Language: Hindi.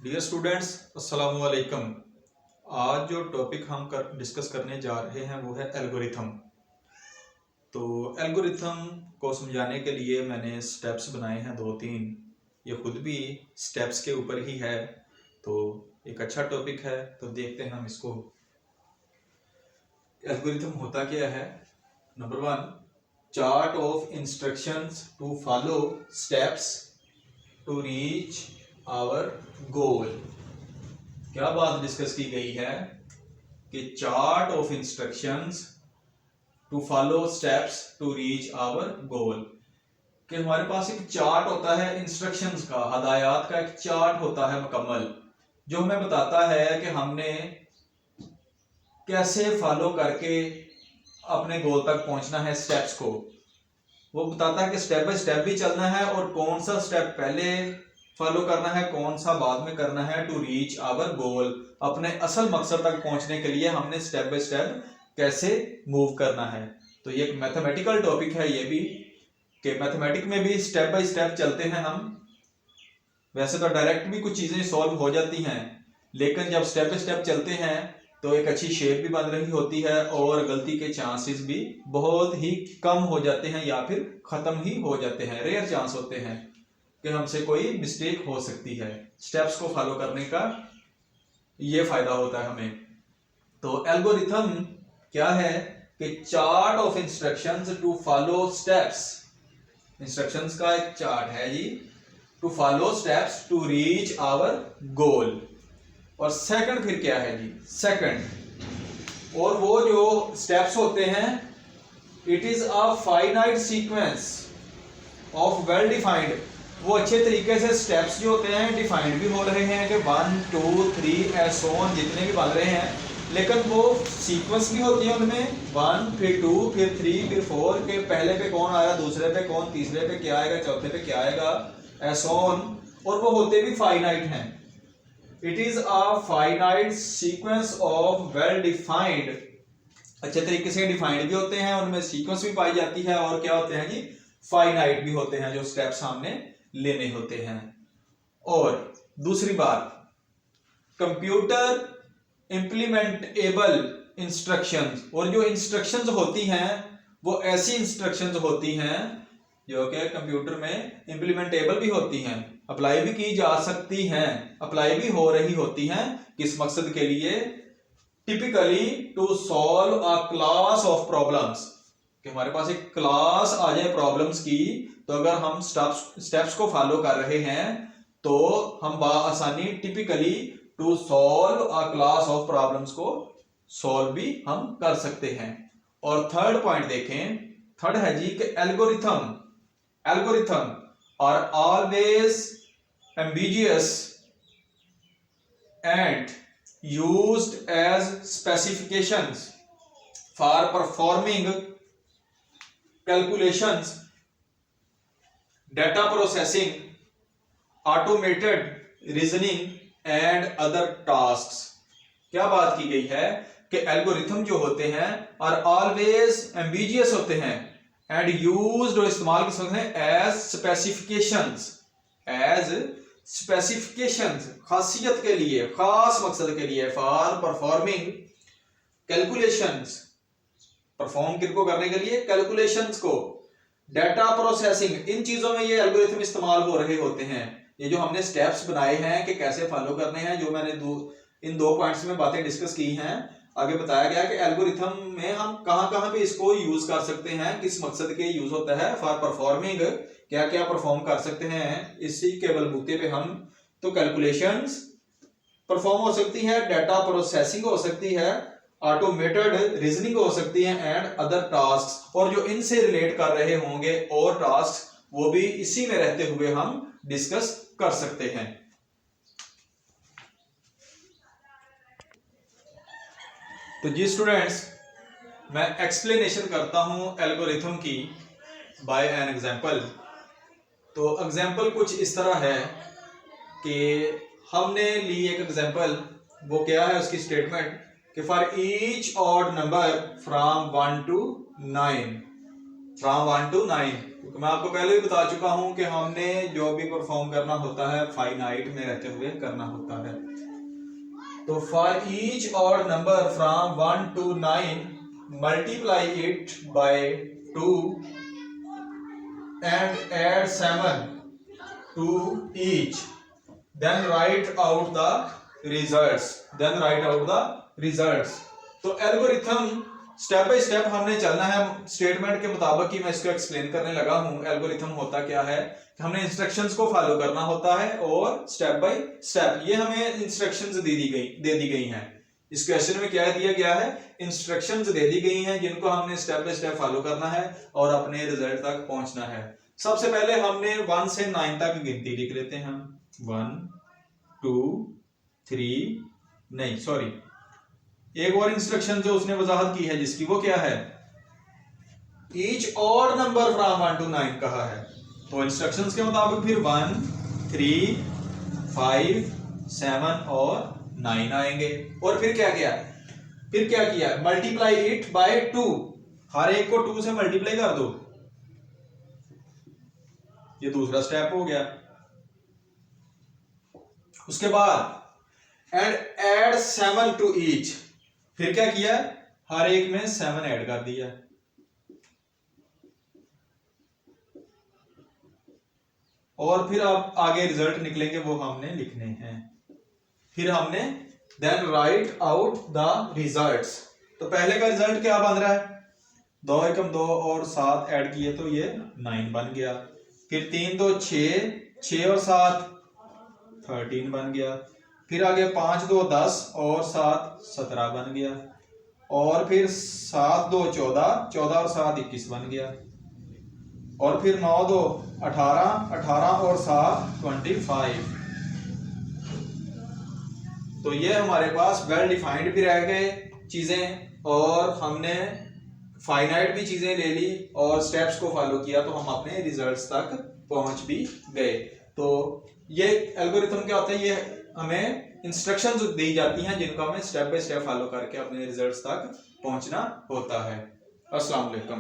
डियर स्टूडेंट्स, अस्सलाम वालेकुम। आज जो टॉपिक हम डिस्कस करने जा रहे हैं वो है एल्गोरिथम। तो एल्गोरिथम को समझाने के लिए मैंने स्टेप्स बनाए हैं दो तीन। ये खुद भी स्टेप्स के ऊपर ही है, तो एक अच्छा टॉपिक है। तो देखते हैं हम इसको। एल्गोरिथम होता क्या है। Number 1, chart of instructions to follow steps to reach our goal. क्या बात डिस्कस की गई है कि chart of instructions to follow steps to reach our goal, कि हमारे पास एक चार्ट होता है इंस्ट्रक्शंस का, हदायत का एक चार्ट होता है मुकम्मल, जो हमें बताता है कि हमने कैसे फॉलो करके अपने गोल तक पहुंचना है। स्टेप्स को वो बताता है कि स्टेप बाय स्टेप भी चलना है और कौन सा स्टेप पहले फॉलो करना है, कौन सा बाद में करना है। टू रीच आवर गोल, अपने असल मकसद तक पहुंचने के लिए हमने स्टेप बाय स्टेप कैसे मूव करना है। तो ये एक मैथमेटिकल टॉपिक है ये भी, कि मैथमेटिक में भी स्टेप बाय स्टेप चलते हैं हम। वैसे तो डायरेक्ट भी कुछ चीजें सॉल्व हो जाती हैं, लेकिन जब स्टेप बाय स्टेप चलते हैं तो एक अच्छी शेप भी बन रही होती है और गलती के चांसेस भी बहुत ही कम हो जाते हैं या फिर खत्म ही हो जाते हैं। रेयर चांस होते हैं कि हमसे कोई मिस्टेक हो सकती है। स्टेप्स को फॉलो करने का ये फायदा होता है हमें। तो एल्गोरिथम क्या है कि chart of instructions to follow steps, instructions का एक चार्ट है जी, to follow steps to reach our goal. और सेकंड फिर क्या है जी, सेकंड, और वो जो स्टेप्स होते हैं, it is a finite sequence of well defined. वो अच्छे तरीके से स्टेप्स जो होते हैं डिफाइंड भी हो रहे हैं कि 1 2 3 ऐसो ऑन जितने भी बन रहे हैं, लेकिन वो सीक्वेंस भी होती है उनमें 1 फिर 2 फिर 3 फिर 4 के पहले पे कौन आया, दूसरे पे कौन, तीसरे पे क्या आएगा, चौथे पे क्या आएगा, ऐसो ऑन। और वो होते भी फाइनाइट हैं। It is a finite sequence of well defined, अच्छे तरीके से डिफाइंड भी होते हैं, उनमें सीक्वेंस भी पाई जाती है और क्या होते हैं जी, फाइनाइट भी होते हैं, जो स्टेप्स हमने लेने होते हैं। और दूसरी बात, कंप्यूटर इंप्लीमेंटेबल इंस्ट्रक्शंस, और जो इंस्ट्रक्शंस होती हैं वो ऐसी इंस्ट्रक्शंस होती हैं जो कि कंप्यूटर में इंप्लीमेंटेबल भी होती हैं, अप्लाई भी की जा सकती हैं, अप्लाई भी हो रही होती हैं। किस मकसद के लिए? Typically to solve a class of problems, कि हमारे पास एक क्लास आ जाए प्रॉब्लम्स की, तो अगर हम स्टेप्स को फॉलो कर रहे हैं तो हम आसानी typically to solve a class of problems को सॉल्व भी हम कर सकते हैं। और थर्ड पॉइंट देखें, थर्ड है जी कि algorithm are always ambiguous and used as specifications for performing calculations, data processing, automated reasoning and other tasks। क्या बात की गई है कि एल्गोरिथम जो होते हैं आर ऑलवेज एम्बिगियस होते हैं एंड यूज्ड, और इस्तेमाल किस वक्त है, एज स्पेसिफिकेशंस, खासियत के लिए, खास मकसद के लिए, फॉर परफॉर्मिंग कैलकुलेशंस, परफॉर्म किनको करने के लिए, कैलकुलेशंस को, डाटा प्रोसेसिंग, इन चीजों में ये एल्गोरिथम इस्तेमाल हो रहे होते हैं। ये जो हमने स्टेप्स बनाए हैं कि कैसे फॉलो करने हैं, जो मैंने इन दो पॉइंट्स में बातें डिस्कस की हैं, आगे बताया गया कि एल्गोरिथम में हम कहां कहां पे इसको यूज कर सकते हैं, किस मकसद के यूज होता है। फॉर परफॉर्मिंग, क्या क्या परफॉर्म कर सकते हैं इसी के बलबूते पे हम, तो कैलकुलेशंस परफॉर्म हो सकती है, डाटा प्रोसेसिंग हो सकती है, ऑटोमेटेड रीजनिंग हो सकती है, एंड अदर टास्क, और जो इनसे रिलेट कर रहे होंगे और टास्क, वो भी इसी में रहते हुए हम डिस्कस कर सकते हैं। तो जी स्टूडेंट्स, मैं एक्सप्लेनेशन करता हूं एल्गोरिथम की बाय एन एग्जांपल। तो एग्जांपल कुछ इस तरह है कि हमने ली एक एग्जांपल, वो क्या है उसकी स्टेटमेंट, कि for each odd number from 1 to 9, क्योंकि मैं आपको पहले भी बता चुका हूं कि हमने जो भी परफॉर्म करना होता है फाइनाइट में रहते हुए करना होता है। तो for each odd number from 1 to 9 multiply it by 2 and add 7 to each, then write out the results, तो एल्गोरिथम स्टेप बाय स्टेप हमने चलना है स्टेटमेंट के मुताबिक ही मैं इसको एक्सप्लेन करने लगा हूं। एल्गोरिथम होता क्या है कि हमने इंस्ट्रक्शंस को फॉलो करना होता है और स्टेप बाय स्टेप ये हमें इंस्ट्रक्शंस दे दी गई हैं। इस क्वेश्चन में क्या दिया गया है, इंस्ट्रक्शंस दे दी गई हैं जिनको हमने स्टेप बाय स्टेप फॉलो करना है और अपने रिजल्ट तक पहुंचना है। सबसे पहले हमने 1 से 9 तक गिनती लिख लेते हैं। 1 2 3 नहीं सॉरी, एक और इंस्ट्रक्शन जो उसने वजाहत की है जिसकी, वो क्या है, each odd number from 1 to 9 कहा है। तो इंस्ट्रक्शंस के मुताबिक फिर 1 3 5 7 और 9 आएंगे। और फिर क्या किया, मल्टीप्लाई इट बाय 2, हर एक को 2 से मल्टीप्लाई कर दो। ये दूसरा स्टेप हो गया। उसके बाद एड 7 टू ईच, फिर क्या किया, हर एक में 7 ऐड कर दिया। और फिर अब आगे रिजल्ट निकलेंगे वो हमने लिखने हैं। फिर हमने then write out the results. तो पहले का रिजल्ट क्या बन रहा है, 2 एकम 2 और 7 ऐड किए तो ये 9 बन गया। फिर 3 2 6 और 7 13 बन गया। फिर आगे 5 2 10 और 7 17 बन गया। और फिर 7 2 14 और 7 21 बन गया। और फिर 9 2 18 और 7 25। तो ये हमारे पास वेल डिफाइंड भी रह गए चीजें और हमने फाइनाइट भी चीजें ले ली और स्टेप्स को फॉलो किया तो हम अपने रिजल्ट्स तक पहुंच भी गए। तो ये एल्गोरिथम क्या होता है, ये हमें इंस्ट्रक्शंस दी जाती हैं जिनको हमें स्टेप बाय स्टेप फॉलो करके अपने रिजल्ट्स तक पहुंचना होता है। अस्सलाम वालेकुम।